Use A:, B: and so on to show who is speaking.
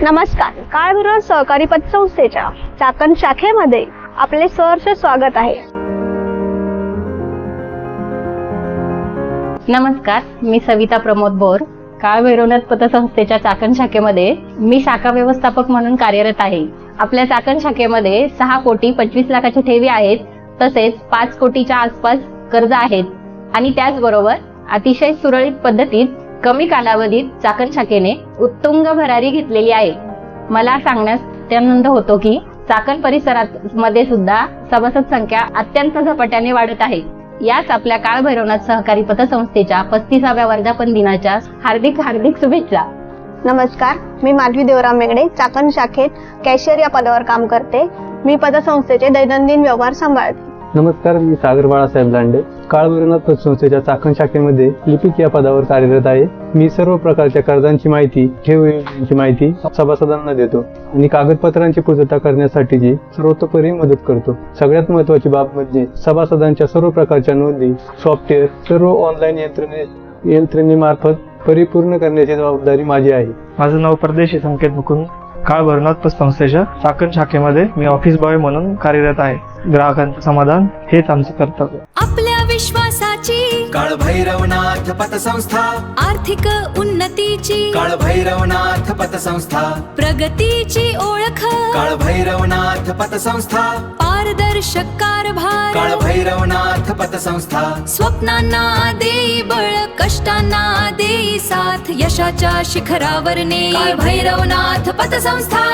A: नमस्कार. काळभैरव सहकारी पतसंस्थेच्या चाकण शाखेमध्ये आपले सहर्ष स्वागत आहे.
B: नमस्कार, मी सविता प्रमोद बोर. काळभैरवनाथ पतसंस्थेच्या चाकण शाखेमध्ये मी शाखा व्यवस्थापक म्हणून कार्यरत आहे. आपल्या चाकण शाखेमध्ये 6,25,00,000ची ठेवी आहेत, तसेच 5 कोटीच्या आसपास कर्ज आहेत आणि त्याचबरोबर अतिशय सुरळीत पद्धतीत कमी कालावधीत चाकण शाखेने उत्तुंग भरारी घेतलेली आहे. मला सांगण्यास आनंद होतो की चाकण परिसरात मध्ये सुद्धा सभासद संख्या अत्यंत झपाट्याने वाढत आहे. याच आपल्या काळभैरवनाथ सहकारी पतसंस्थेच्या 35व्या वर्धापन दिनाच्या हार्दिक शुभेच्छा.
A: नमस्कार, मी माधवी देवराम मेगडे चाकण शाखेत कॅशियर या पदावर काम करते. मी पतसंस्थेचे दैनंदिन व्यवहार सांभाळते.
C: नमस्कार, मी सागर बाळासाहेब लांडे काळभैरवनाथ पतसंस्थेच्या चाकण शाखेमध्ये लिपिक या पदावर कार्यरत आहे. मी सर्व प्रकारच्या कर्जांची माहिती, ठेव योजनांची माहिती सभासदांना देतो आणि कागदपत्रांची पूर्तता करण्यासाठीची सर्वतोपरी मदत करतो. सगळ्यात महत्त्वाची बाब म्हणजे सभासदांच्या सर्व प्रकारच्या नोंदी, सॉफ्टवेअर सर्व ऑनलाईन यंत्रणेमार्फत परिपूर्ण करण्याची जबाबदारी माझी आहे.
D: माझं नाव परदेशी संकेत मुकुंद. काळभैरवनाथ पतसंस्थेच्या चाकण शाखेमध्ये मी ऑफिस बॉय म्हणून कार्यरत आहे. ग्राहकांचं समाधान हेच आमचं कर्तव्य.
E: आपल्या विश्वासाची
F: काळभैरवनाथ पतसंस्था,
E: आर्थिक उन्नतीची
F: काळभैरवनाथ पतसंस्था,
E: प्रगतीची ओळख
F: काळभैरवनाथ पतसंस्था,
E: पारदर्शक कारभार
F: काळभैरवनाथ पतसंस्था,
E: स्वप्नांना देई बळ, कष्टांना देई साथ, यशाच्या शिखरावर नेई काळभैरवनाथ पतसंस्था.